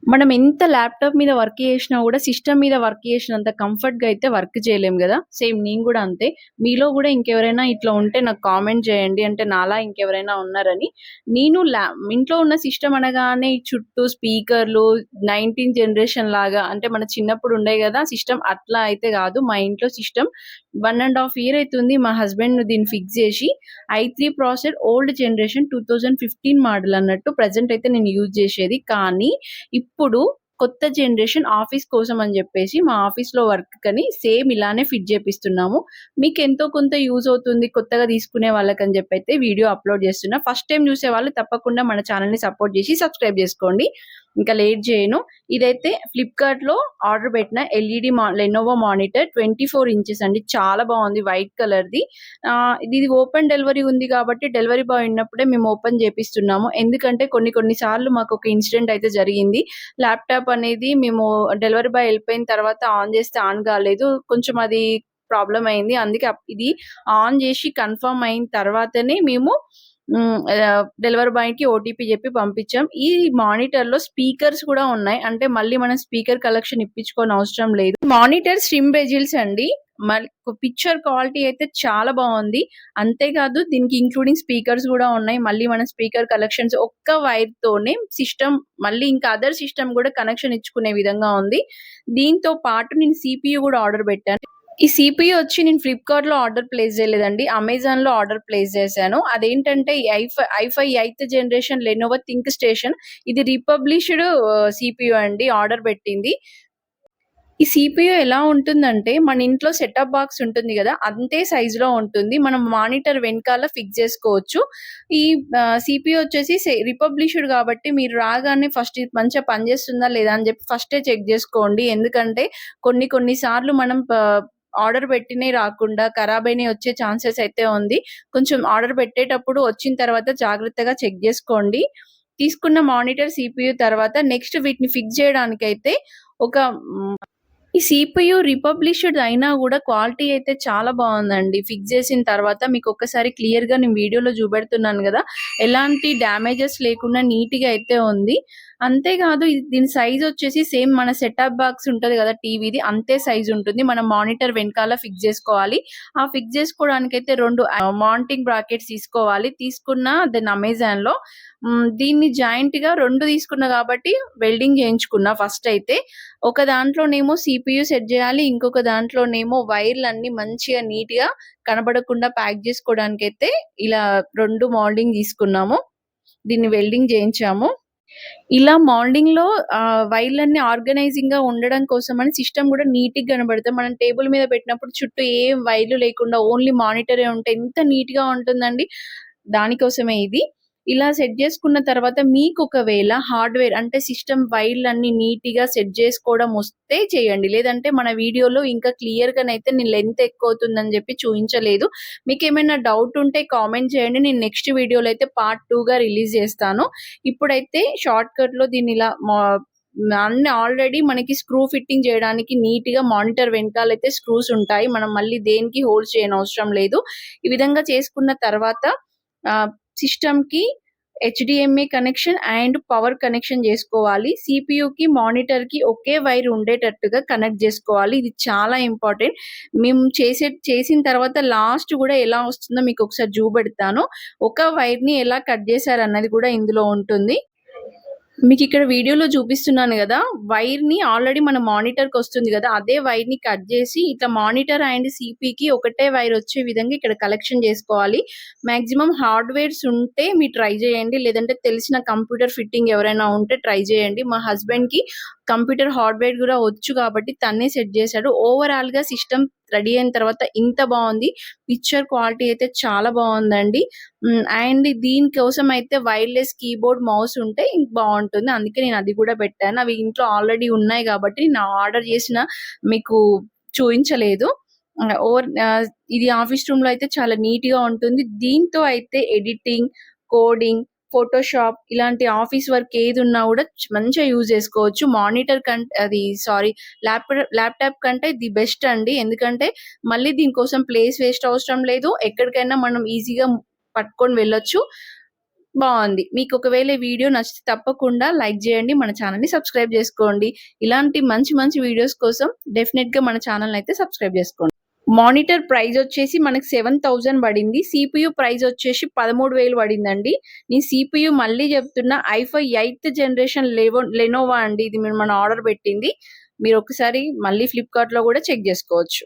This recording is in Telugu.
మనం ఎంత ల్యాప్‌టాప్ మీద వర్క్ చేసినా గూడా, సిస్టమ్ మీద వర్క్ చేసినంత కంఫర్ట్‌గా అయితే వర్క్ చేయలేం గదా! సేమ్ నేను గూడా అంతే. మీలో గూడా ఇంకెవరైనా ఇట్లా ఉంటే నాకు కామెంట్ జేయండి. అంటే నాలా ఇంకెవరైనా ఉన్నారని. నేను ఇంట్లో ఉన్న సిస్టమ్ అనగానే ఈ చుట్టూ స్పీకర్‌లు 19 జనరేషన్ లాగా అంటే మన చిన్నప్పుడు ఉండేయి గదా! సిస్టమ్ అట్లా అయితే గాదు. మా ఇంట్లో సిస్టమ్ 1 ½ ఇయర్ అయితుంది. మా హస్బెండ్ దీన్ని ఫిక్స్ జేసి ఐ3 ప్రాసెసర్ ఓల్డ్ జనరేషన్ 2015 మోడల్ అన్నట్టు ప్రెజెంట్ అయితే నేను యూజ్ జేసేది. కానీ ఇప్పుడు కొత్త జనరేషన్ ఆఫీస్ కోసం అని జెప్పేసి మా ఆఫీస్‌లో వర్క్‌కని సేమ్ ఇలానే ఫిట్ జేపిస్తున్నాము. మీకెంతో కొంత యూజ్ అవుతుంది కొత్తగా తీసుకునే వాళ్ళకని జెప్పైతే వీడియో అప్‌లోడ్ జేస్తున్నా. ఫస్ట్ టైమ్ జూసేవాళ్ళు తప్పకుండా మన ఛానెల్‌ని సపోర్ట్ జేసి సబ్స్క్రైబ్ జేసుకోండి. ఇంకా లేట్ జేయను. ఇదైతే ఫ్లిప్‌కార్ట్‌లో ఆర్డర్ పెట్టిన ఎల్ఈడీ లెనోవో మానిటర్ 24 ఇంచెస్ అండి. చాలా బావుంది వైట్ కలర్‌ది. ఇది ఓపెన్ డెలివరీ ఉంది గాబట్టి డెలివరీ బాయ్ ఉన్నప్పుడే మేము ఓపెన్ జేపిస్తున్నాము. ఎందుకంటే కొన్ని కొన్ని సార్లు మాకొక ఇన్సిడెంట్ అయితే జరిగింది. ల్యాప్‌టాప్ అనేది మేము డెలివరీ బాయ్ ఎళ్ళిపోయిన తర్వాత ఆన్ జేస్తే ఆన్ గాలేదు. కొంచెం అది ప్రాబ్లమ్ అయింది. అందుకే ఇది ఆన్ జేసి కన్ఫర్మ్ అయిన తర్వాతనే మేము డెలివరీ బాయ్‌కి ఓటీపీ జెప్పి పంపించాం. ఈ మానిటర్‌లో స్పీకర్స్ కూడా ఉన్నాయి. అంటే మళ్ళీ మనం స్పీకర్ కలెక్షన్ ఇప్పించుకోనవసరం లేదు. మానిటర్ స్ట్రిమ్ బెజిల్స్ అండి. పిక్చర్ క్వాలిటీ అయితే చాలా బావుంది. అంతేకాదు దీనికి ఇంక్లూడింగ్ స్పీకర్స్ గూడా ఉన్నాయి. మళ్ళీ మన స్పీకర్ కలెక్షన్స్ ఒక్క వైర్‌తోనే సిస్టమ్ మళ్ళీ ఇంకా అదర్ సిస్టమ్ గూడా కనెక్షన్ ఇచ్చుకునే విధంగా ఉంది. దీంతో పాటు నేను సీపీయూ గూడా ఆర్డర్ పెట్టాను. ఈ సీపీయూ వచ్చి నేను ఫ్లిప్‌కార్ట్‌లో ఆర్డర్ ప్లేస్ చేయలేదండి. అమెజాన్‌లో ఆర్డర్ ప్లేస్ చేశాను. అదేంటంటే ఈ i five eighth generation Lenovo ThinkStation ఇది రిపబ్లిష్డ్ సీపీయూ అండి. ఆర్డర్ పెట్టింది. ఈ సీపీయూ ఎలా ఉంటుందంటే, మన ఇంట్లో సెటప్ బాక్స్ ఉంటుంది గదా! అంతే సైజులో ఉంటుంది. మనం మానిటర్ వెనకాల ఫిక్స్ జేసుకోవచ్చు. ఈ సీపీయూ వచ్చేసి రిపబ్లిష్డ్ గాబట్టి మీరు రాగానే ఫస్ట్ ఇది మంచిగా పనిచేస్తుందా లేదా అని జెప్పి ఫస్టే చెక్ జేసుకోండి. ఎందుకంటే కొన్ని కొన్ని సార్లు మనం ఆర్డర్ పెట్టినయి రాకుండా ఖరాబయినయి వచ్చే ఛాన్సెస్ అయితే ఉంది. కొంచెం ఆర్డర్ పెట్టేటప్పుడు వచ్చిన తర్వాత జాగ్రత్తగా చెక్ జేసుకోండి. తీసుకున్న మానిటర్, సీపీయూ తర్వాత నెక్స్ట్ వీటిని ఫిక్స్ జేయడానికైతే ఒక ఈ సీపీయూ రిపబ్లిష్డ్ అయినా గూడా క్వాలిటీ అయితే చాలా బావుందండి. ఫిక్స్ జేసిన తర్వాత మీకొక్కసారి క్లియర్‌గా నేను వీడియోలో చూపెడుతున్నాను గదా! ఎలాంటి డ్యామేజెస్ లేకుండా నీట్‌గా అయితే ఉంది. అంతేకాదు దీని సైజొచ్చేసి సేమ్ మన సెటప్ బాక్స్ ఉంటది గదా! టీవీది అంతే సైజ్ ఉంటుంది. మనం మానిటర్ వెనకాల ఫిక్స్ జేసుకోవాలి. ఆ ఫిక్స్ జేసుకోవడానికైతే 2 మౌంటింగ్ బ్రాకెట్స్ తీసుకోవాలి. తీసుకున్న దెన్ అమెజాన్‌లో దీన్ని జాయింట్‌గా 2 తీసుకున్నా గాబట్టి వెల్డింగ్ చేయించుకున్నా ఫస్టయితే. ఒక దాంట్లోనేమో సీపీయూ సెట్ జేయాలి. ఇంకొక దాంట్లోనేమో వైర్‌లన్నీ మంచిగా నీట్‌గా కనబడకుండా ప్యాక్ జేసుకోవడానికైతే ఇలా 2 మౌల్డింగ్ తీసుకున్నాము. దీన్ని వెల్డింగ్ చేయించాము. ఇలా మౌల్డింగ్‌లో వైర్‌లన్నీ ఆర్గనైజింగ్‌గా ఉండడం కోసమని సిస్టమ్ గూడా నీట్‌గా కనబడతది. మనం టేబుల్ మీద పెట్టినప్పుడు చుట్టూ ఏం వైర్లు లేకుండా ఓన్లీ మానిటరే ఉంటే ఎంత నీట్‌గా ఉంటుందండి. దానికోసమే ఇది. ఇలా సెట్ జేసుకున్న తర్వాత మీకొకవేళ హార్డ్‌వేర్ అంటే సిస్టమ్ వైర్‌లన్నీ నీట్‌గా సెట్ జేసుకోవడం వస్తే చేయండి. లేదంటే మన వీడియోలో ఇంకా క్లియర్‌గానైతే నేను లెంత్ ఎక్కువవుతుందని జెప్పి చూయించలేదు. మీకేమైనా డౌట్ ఉంటే కామెంట్ చేయండి. నేను నెక్స్ట్ వీడియోలో అయితే పార్ట్ 2గా రిలీజ్ జేస్తాను. ఇప్పుడైతే షార్ట్‌కట్‌లో దీన్నిలా అన్నీ ఆల్రెడీ మనకి స్క్రూ ఫిట్టింగ్ జేయడానికి నీట్‌గా మానిటర్ వెనకాలైతే స్క్రూస్ ఉంటాయి. మనం మళ్ళీ దేనికి హోల్స్ చేయనవసరం లేదు. ఈ విధంగా చేసుకున్న తర్వాత సిస్టమ్‌కి HDMI connection and power connection జేసుకోవాలి. సీపీయూకి, మానిటర్‌కి ఒకే వైర్ ఉండేటట్టుగా కనెక్ట్ జేసుకోవాలి. ఇది చాలా ఇంపార్టెంట్. మేము చేసిన తర్వాత లాస్ట్ గూడా ఎలా వస్తుందో మీకొకసారి చూపెడతాను. ఒక వైర్‌ని ఎలా కట్ జేశారన్నది గూడా ఇందులో ఉంటుంది. మీకిక్కడ వీడియోలో చూపిస్తున్నాను గదా! వైర్‌ని ఆల్రెడీ మన మానిటర్‌కొస్తుంది గదా! అదే వైర్‌ని కట్ జేసి ఇట్లా మానిటర్ అండ్ సీపీకి ఒకటే వైర్ వచ్చే విధంగా ఇక్కడ కలెక్షన్ జేసుకోవాలి. మాక్సిమం హార్డ్‌వేర్స్ ఉంటే మీరు ట్రై జేయండి. లేదంటే తెలిసిన కంప్యూటర్ ఫిట్టింగ్ ఎవరైనా ఉంటే ట్రై జేయండి. మా హస్బెండ్‌కి కంప్యూటర్ హార్డ్‌వేర్ గూడా వచ్చు కాబట్టి తనే సెట్ జేశాడు. ఓవరాల్‌గా సిస్టమ్ రెడీ అయిన తర్వాత ఇంత బావుంది. పిక్చర్ క్వాలిటీ అయితే చాలా బావుందండి. అండ్ దీనికోసం అయితే వైర్‌లెస్ కీబోర్డ్, మౌస్ ఉంటే బావుంటుంది. అందుకే నేను అది గూడా పెట్టాను. అవి ఇంట్లో ఆల్రెడీ ఉన్నాయి గాబట్టి నా ఆర్డర్ చేసిన మీకు చూయించలేదు. ఇది ఆఫీస్ రూమ్‌లో అయితే చాలా నీట్‌గా ఉంటుంది. దీంతో అయితే ఎడిటింగ్, కోడింగ్, ఫోటోషాప్ ఇలాంటి ఆఫీస్ వర్క్ ఏదున్నా గూడా మంచిగా యూజ్ జేసుకోవచ్చు. మానిటర్ ల్యాప్‌టాప్ కంటే ది బెస్ట్ అండి. ఎందుకంటే మళ్ళీ దీనికోసం ప్లేస్ వేస్ట్ అవసరం లేదు. ఎక్కడికైనా మనం ఈజీగా పట్టుకొని వెళ్ళొచ్చు. బావుంది. మీకు ఒకవేళ ఈ వీడియో నచ్చితే తప్పకుండా లైక్ జేయండి. మన ఛానెల్‌ని సబ్స్క్రైబ్ జేసుకోండి. ఇలాంటి మంచి మంచి వీడియోస్ కోసం డెఫినెట్‌గా మన ఛానెల్‌నయితే సబ్స్క్రైబ్ జేసుకోండి. మానిటర్ ప్రైజ్ వచ్చేసి మనకి 7000 పడింది. సీపీయూ ప్రైజ్ వచ్చేసి 13,000 పడిందండి. నేను సీపీయూ మళ్ళీ చెప్తున్నా ఐ5 8థ్ జనరేషన్ లెనోవా అండి. ఇది మనం ఆర్డర్ పెట్టింది. మీరు ఒకసారి మళ్ళీ ఫ్లిప్‌కార్ట్‌లో కూడా చెక్ జేసుకోవచ్చు.